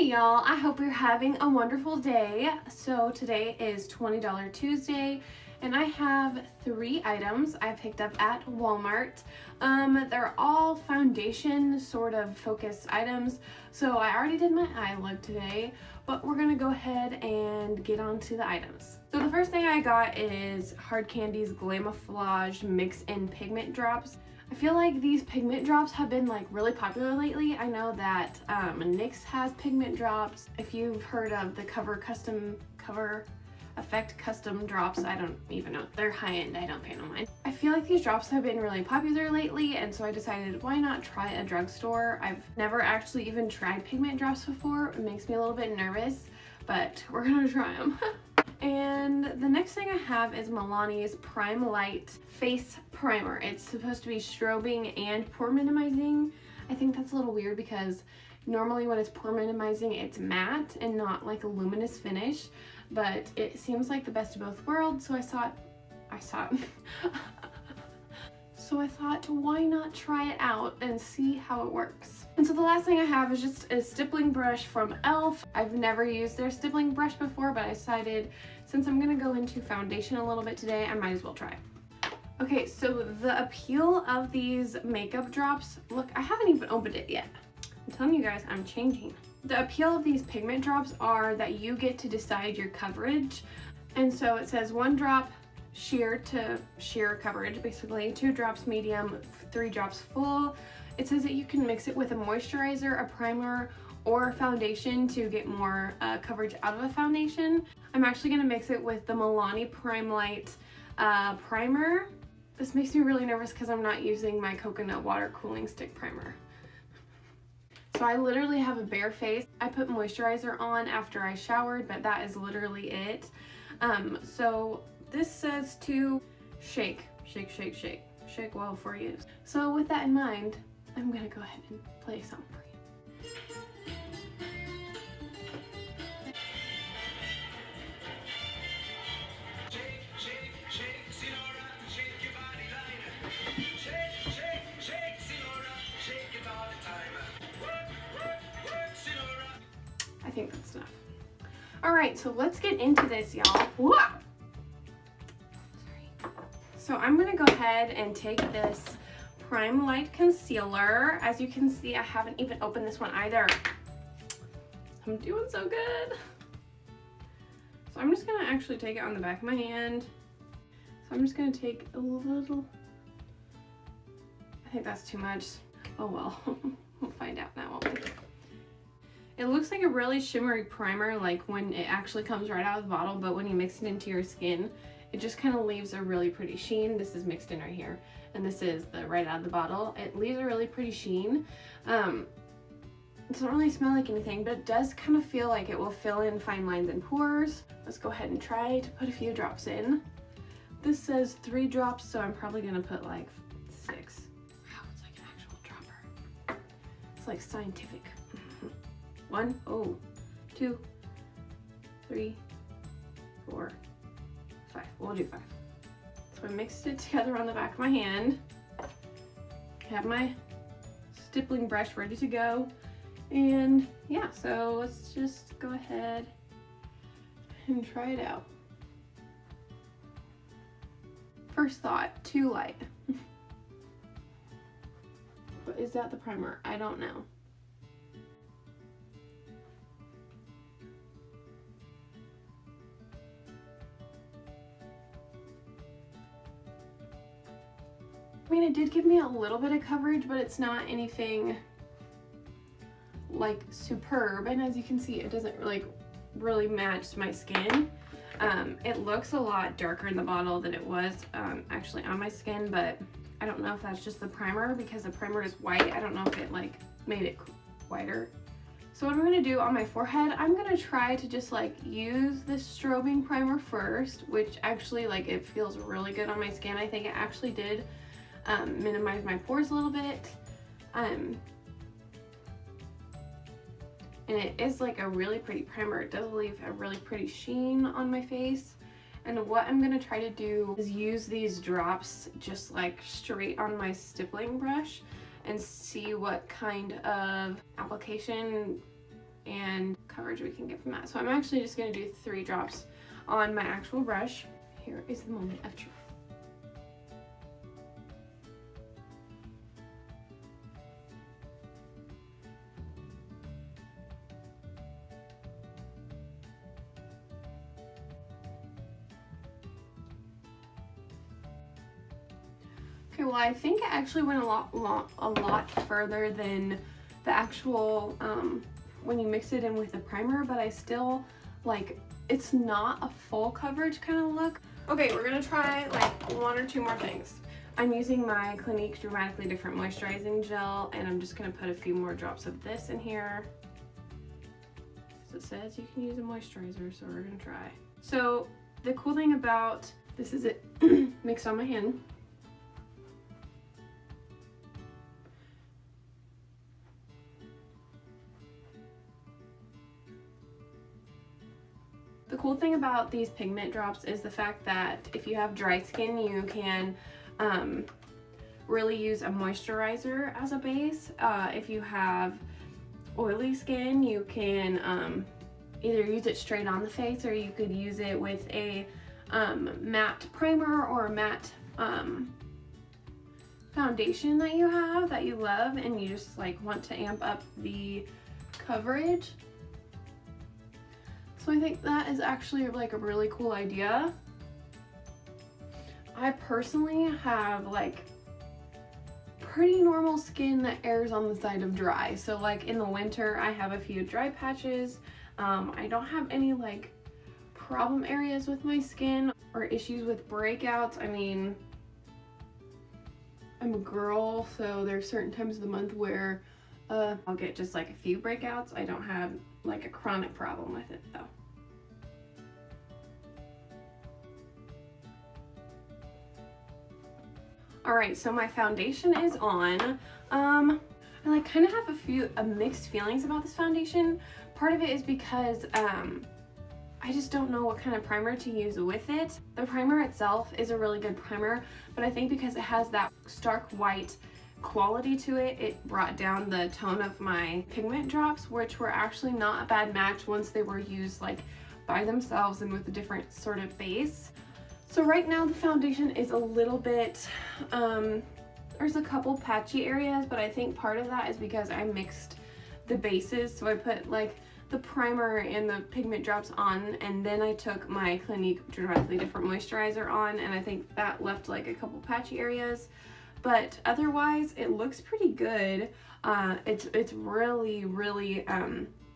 y'all, I hope you're having a wonderful day. So today is $20 Tuesday and I have 3 items I picked up at Walmart. They're all foundation sort of focused items. So I already did my eye look today, but we're gonna go ahead and get on to the items. So the first thing I got is Hard Candy's Glamouflage Mix in Pigment Drops. I feel like these pigment drops have been like really popular lately. I know that NYX has pigment drops. If you've heard of the Cover Effect custom drops, I don't even know. They're high-end, I don't pay no mind. I feel like these drops have been really popular lately, and so I decided why not try a drugstore. I've never actually even tried pigment drops before. It makes me a little bit nervous, but we're gonna try them. And the next thing I have is Milani's Prime Light Face Primer. It's supposed to be strobing and pore minimizing. I think that's a little weird because normally when it's pore minimizing, it's matte and not like a luminous finish, but it seems like the best of both worlds, so I thought, why not try it out and see how it works? And so the last thing I have is just a stippling brush from E.l.f. I've never used their stippling brush before, but I decided since I'm gonna go into foundation a little bit today, I might as well try. Okay, so the appeal of these makeup drops, look, I haven't even opened it yet. I'm telling you guys, I'm changing. The appeal of these pigment drops are that you get to decide your coverage. And so it says 1 drop sheer to sheer coverage, basically 2 drops medium, 3 drops full. It says that you can mix it with a moisturizer, a primer, or a foundation to get more coverage out of a foundation. I'm actually gonna mix it with the Milani Prime Light primer. This makes me really nervous because I'm not using my coconut water cooling stick primer. So I literally have a bare face. I put moisturizer on after I showered, but that is literally it. So this says to shake, shake, shake, shake, shake well before use. So with that in mind, I'm gonna go ahead and play something for you. Shake, shake, shake, Sinora, shake your body line. Shake, shake, shake, Sinora, shake it all the time. Work, work, work, Sinora. I think that's enough. All right, so let's get into this, y'all. Whoa! Sorry. So I'm gonna go ahead and take this Prime Light Concealer. As you can see, I haven't even opened this one either. I'm doing so good. So I'm just gonna actually take it on the back of my hand. So I'm just gonna take a little, I think that's too much. Oh well, we'll find out now, won't we? It looks like a really shimmery primer, like when it actually comes right out of the bottle, but when you mix it into your skin, it just kind of leaves a really pretty sheen. This is mixed in right here, and this is the right out of the bottle. It leaves a really pretty sheen. It doesn't really smell like anything, but it does kind of feel like it will fill in fine lines and pores. Let's go ahead and try to put a few drops in. This says 3 drops, so I'm probably gonna put like 6. Wow, it's like an actual dropper. It's like scientific. 1, 2, 3, 4, 5. We'll do 5. So I mixed it together on the back of my hand. I have my stippling brush ready to go. And yeah, so let's just go ahead and try it out. First thought, too light. But is that the primer? I don't know. I mean, it did give me a little bit of coverage, but it's not anything like superb. And as you can see, it doesn't like really match my skin. It looks a lot darker in the bottle than it was actually on my skin, but I don't know if that's just the primer because the primer is white. I don't know if it like made it whiter. So what I'm gonna do on my forehead, I'm gonna try to just like use this strobing primer first, which actually like it feels really good on my skin. I think it actually did minimize my pores a little bit. And it is like a really pretty primer. It does leave a really pretty sheen on my face. And what I'm gonna try to do is use these drops just like straight on my stippling brush and see what kind of application and coverage we can get from that. So I'm actually just going to do 3 drops on my actual brush. Here is the moment of truth. Okay, well, I think it actually went a lot further than the actual when you mix it in with the primer, but I still like, it's not a full coverage kind of look. Okay, we're gonna try like 1 or 2 more things. I'm using my Clinique Dramatically Different Moisturizing Gel, and I'm just gonna put a few more drops of this in here. So it says you can use a moisturizer, so we're gonna try. So the cool thing about this is it mixed on my hand. The cool thing about these pigment drops is the fact that if you have dry skin, you can really use a moisturizer as a base. If you have oily skin, you can either use it straight on the face, or you could use it with a matte primer or a matte foundation that you have that you love and you just like want to amp up the coverage. So I think that is actually like a really cool idea. I personally have like pretty normal skin that errs on the side of dry. So like in the winter I have a few dry patches. I don't have any like problem areas with my skin or issues with breakouts. I mean, I'm a girl, so there's certain times of the month where I'll get just like a few breakouts. I don't have like a chronic problem with it though. Alright, so my foundation is on. I like kind of have a mixed feelings about this foundation. Part of it is because I just don't know what kind of primer to use with it. The primer itself is a really good primer, but I think because it has that stark white quality to it, it brought down the tone of my pigment drops, which were actually not a bad match once they were used like by themselves and with a different sort of base. So right now the foundation is a little bit, there's a couple patchy areas, but I think part of that is because I mixed the bases. So I put like the primer and the pigment drops on, and then I took my Clinique Dramatically Different Moisturizer on, and I think that left like a couple patchy areas. But otherwise it looks pretty good. It's really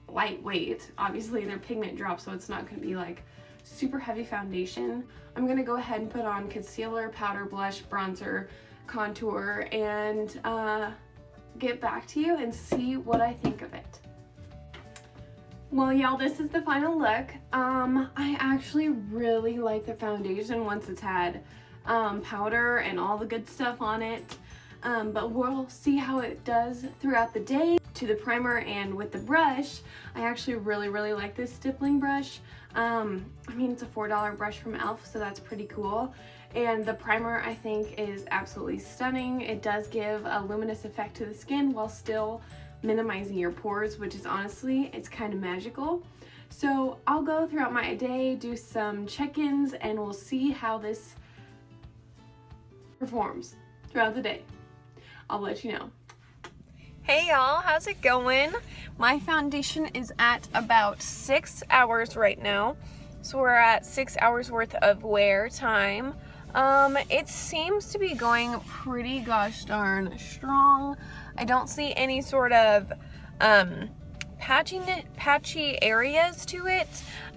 lightweight. Obviously they're pigment drops, so it's not going to be like super heavy foundation. I'm gonna go ahead and put on concealer, powder, blush, bronzer, contour, and get back to you and see what I think of it. Well, y'all, this is the final look. I actually really like the foundation once it's had powder and all the good stuff on it. But we'll see how it does throughout the day. To the primer and with the brush, I actually really like this stippling brush. I mean, it's a $4 brush from E.l.f, so that's pretty cool. And the primer I think is absolutely stunning. It does give a luminous effect to the skin while still minimizing your pores, which is honestly, it's kind of magical. So I'll go throughout my day, do some check-ins, and we'll see how this performs throughout the day. I'll let you know. Hey y'all, how's it going? My foundation is at about 6 hours right now. So we're at 6 hours worth of wear time. It seems to be going pretty gosh darn strong. I don't see any sort of patchy areas to it.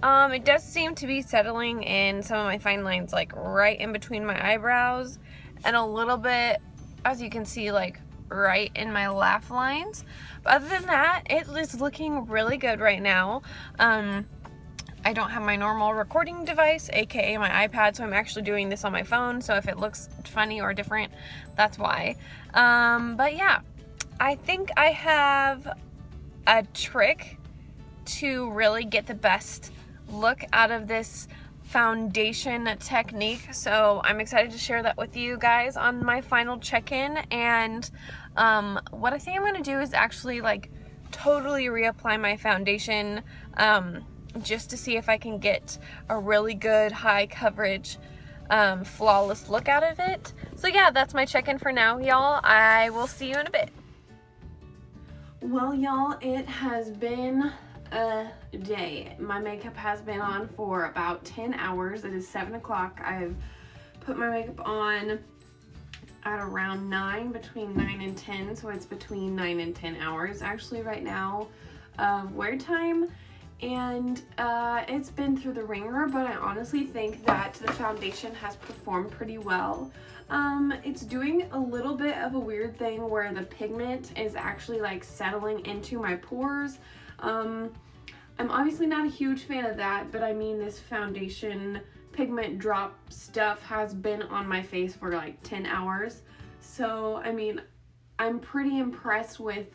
It does seem to be settling in some of my fine lines, like right in between my eyebrows, and a little bit, as you can see, like right in my laugh lines. But other than that, it is looking really good right now. I don't have my normal recording device, aka my iPad, so I'm actually doing this on my phone, so if it looks funny or different, that's why. But yeah, I think I have a trick to really get the best look out of this foundation technique, so I'm excited to share that with you guys on my final check-in. And what I think I'm going to do is actually like totally reapply my foundation just to see if I can get a really good high coverage flawless look out of it. So yeah, that's my check-in for now, y'all. I will see you in a bit. Well, y'all, it has been a day. My makeup has been on for about 10 hours. It is 7 o'clock. I've put my makeup on at around 9, between 9 and 10, so it's between 9 and 10 hours actually right now of wear time. And it's been through the ringer, but I honestly think that the foundation has performed pretty well. It's doing a little bit of a weird thing where the pigment is actually like settling into my pores. I'm obviously not a huge fan of that, but I mean, this foundation pigment drop stuff has been on my face for like 10 hours. So, I mean, I'm pretty impressed with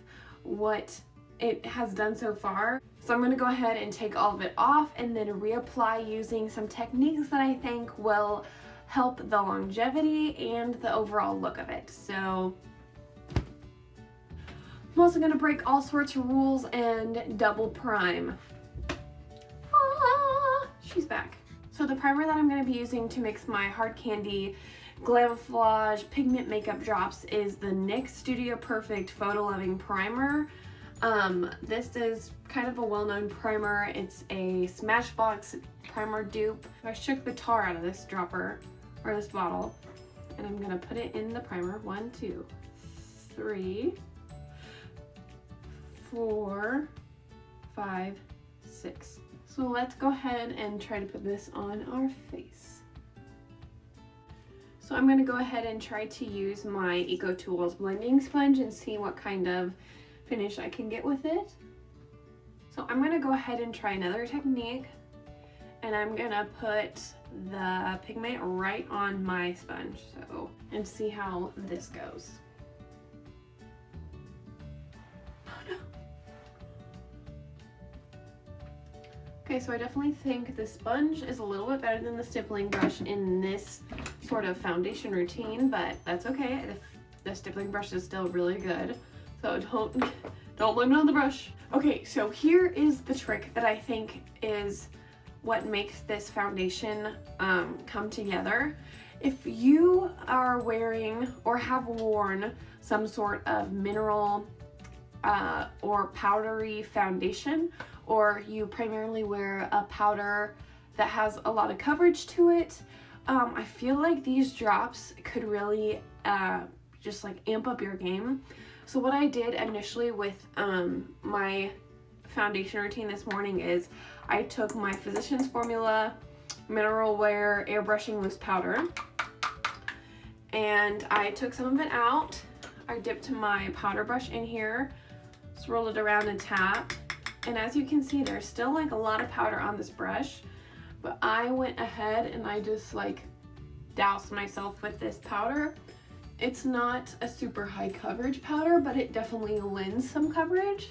what it has done so far. So I'm going to go ahead and take all of it off and then reapply using some techniques that I think will help the longevity and the overall look of it. So I'm also going to break all sorts of rules and double prime. Ah, she's back. So the primer that I'm going to be using to mix my Hard Candy Glamouflage Pigment Makeup Drops is the NYX Studio Perfect Photo Loving Primer. This is kind of a well-known primer. It's a Smashbox primer dupe. I shook the tar out of this dropper, or this bottle, and I'm gonna put it in the primer. 1, 2, 3, 4, 5, 6. So let's go ahead and try to put this on our face. So I'm gonna go ahead and try to use my Eco Tools blending sponge and see what kind of finish I can get with it. So I'm gonna go ahead and try another technique, and I'm gonna put the pigment right on my sponge, so, and see how this goes. Oh no. Okay, so I definitely think the sponge is a little bit better than the stippling brush in this sort of foundation routine, but that's okay. The stippling brush is still really good. So don't blame it on the brush. Okay, so here is the trick that I think is what makes this foundation come together. If you are wearing or have worn some sort of mineral or powdery foundation, or you primarily wear a powder that has a lot of coverage to it, I feel like these drops could really just like amp up your game. So what I did initially with my foundation routine this morning is I took my Physicians Formula Mineral Wear Airbrushing Loose Powder, and I took some of it out. I dipped my powder brush in here, swirled it around and tapped, and as you can see, there's still like a lot of powder on this brush, but I went ahead and I just like doused myself with this powder. It's not a super high coverage powder, but it definitely lends some coverage.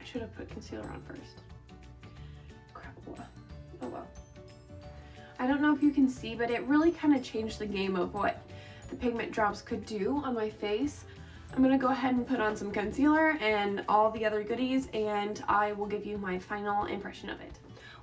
I should have put concealer on first. Crap, oh well. I don't know if you can see, but it really kind of changed the game of what the pigment drops could do on my face. I'm gonna go ahead and put on some concealer and all the other goodies, and I will give you my final impression of it.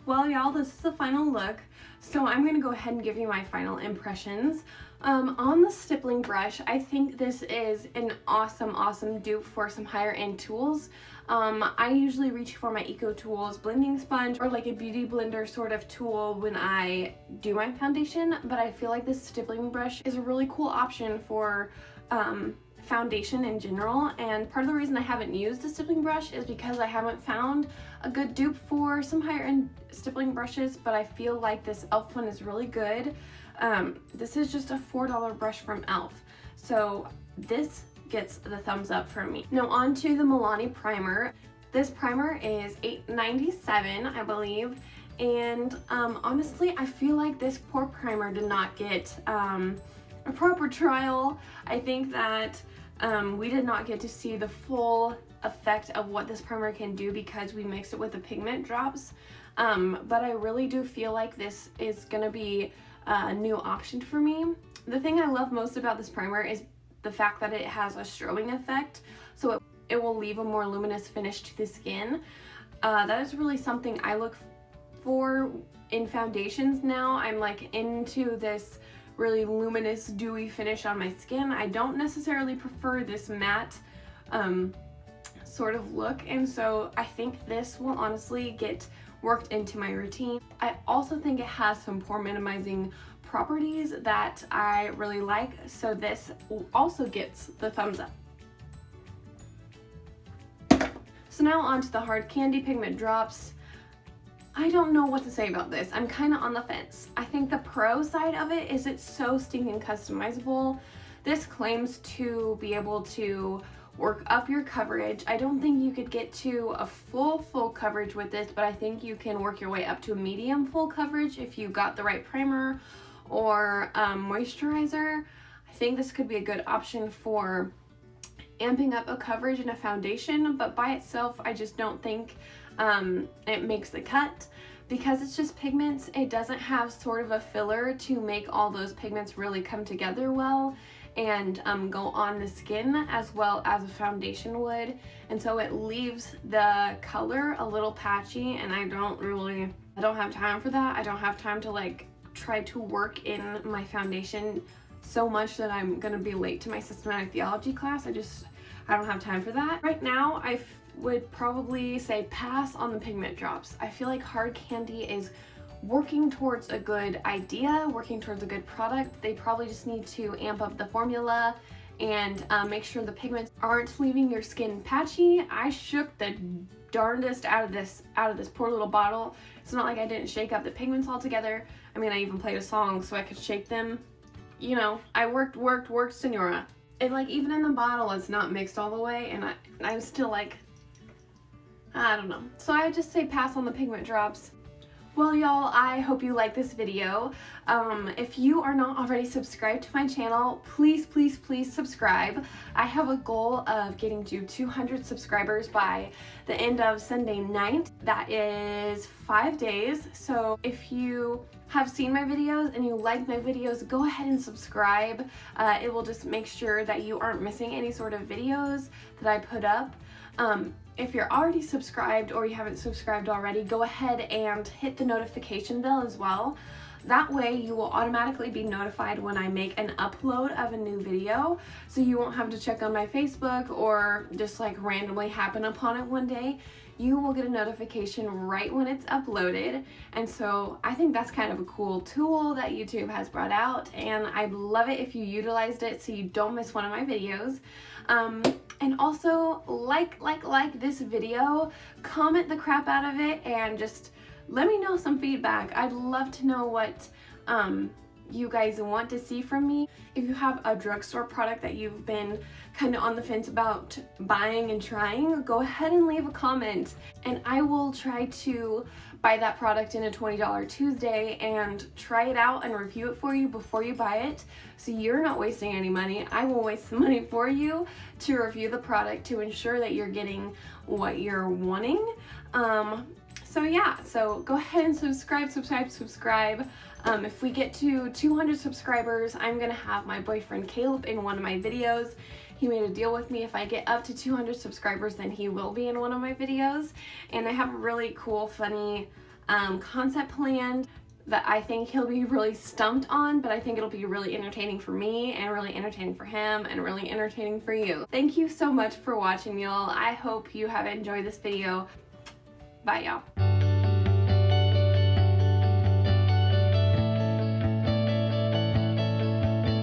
Well, y'all, this is the final look, so I'm gonna go ahead and give you my final impressions. On the stippling brush, I think this is an awesome dupe for some higher end tools. I usually reach for my Eco Tools blending sponge or like a beauty blender sort of tool when I do my foundation, but I feel like this stippling brush is a really cool option for foundation in general, and part of the reason I haven't used a stippling brush is because I haven't found a good dupe for some higher end stippling brushes, but I feel like this e.l.f. one is really good. This is just a $4 brush from e.l.f. So this gets the thumbs up for me. Now on to the Milani primer. This primer is $8.97, I believe, and honestly I feel like this poor primer did not get a proper trial. I think that we did not get to see the full effect of what this primer can do because we mixed it with the pigment drops, but I really do feel like this is gonna be a new option for me. The thing I love most about this primer is the fact that it has a strobing effect, so it will leave a more luminous finish to the skin. That is really something I look for in foundations now. I'm like into this really luminous, dewy finish on my skin. I don't necessarily prefer this matte sort of look, and so I think this will honestly get worked into my routine. I also think it has some pore minimizing properties that I really like, so this also gets the thumbs up. So now on to the hard candy pigment drops. I don't know what to say about this. I'm kind of on the fence. I think the pro side of it is it's so stinking customizable. This claims to be able to work up your coverage. I don't think you could get to a full coverage with this, but I think you can work your way up to a medium full coverage if you got the right primer or moisturizer. I think this could be a good option for amping up a coverage in a foundation, but by itself I just don't think it makes the cut. Because it's just pigments, it doesn't have sort of a filler to make all those pigments really come together well and go on the skin as well as a foundation would, and so it leaves the color a little patchy, and I don't have time for that. I don't have time to like try to work in my foundation so much that I'm gonna be late to my systematic theology class. I don't have time for that. Right now, I would probably say pass on the pigment drops. I feel like hard candy is working towards a good idea, working towards a good product. They probably just need to amp up the formula and make sure the pigments aren't leaving your skin patchy. I shook the darndest out of this poor little bottle. It's not like I didn't shake up the pigments altogether. I mean, I even played a song so I could shake them. You know, I worked, senora. And like even in the bottle, it's not mixed all the way, and I'm still like, I don't know. So I just say pass on the pigment drops. Well, y'all, I hope you like this video. If you are not already subscribed to my channel, please subscribe. I have a goal of getting to 200 subscribers by the end of Sunday night. That is 5 days. So if you have seen my videos and you like my videos, go ahead and subscribe. It will just make sure that you aren't missing any sort of videos that I put up. If you're already subscribed or you haven't subscribed already, go ahead and hit the notification bell as well. That way you will automatically be notified when I make an upload of a new video, so you won't have to check on my Facebook or just like randomly happen upon it one day. You will get a notification right when it's uploaded, and so I think that's kind of a cool tool that YouTube has brought out, and I'd love it if you utilized it so you don't miss one of my videos. And also like this video, comment the crap out of it, and just let me know some feedback. I'd love to know what you guys want to see from me. If you have a drugstore product that you've been kind of on the fence about buying and trying, go ahead and leave a comment, and I will try to buy that product in a $20 Tuesday and try it out and review it for you before you buy it, so you're not wasting any money. I will waste the money for you to review the product to ensure that you're getting what you're wanting. So yeah, so go ahead and subscribe. If we get to 200 subscribers, I'm gonna have my boyfriend Caleb in one of my videos. He made a deal with me. If I get up to 200 subscribers, then he will be in one of my videos. And I have a really cool, funny concept planned that I think he'll be really stumped on, but I think it'll be really entertaining for me and really entertaining for him and really entertaining for you. Thank you so much for watching, y'all. I hope you have enjoyed this video. Bye, y'all.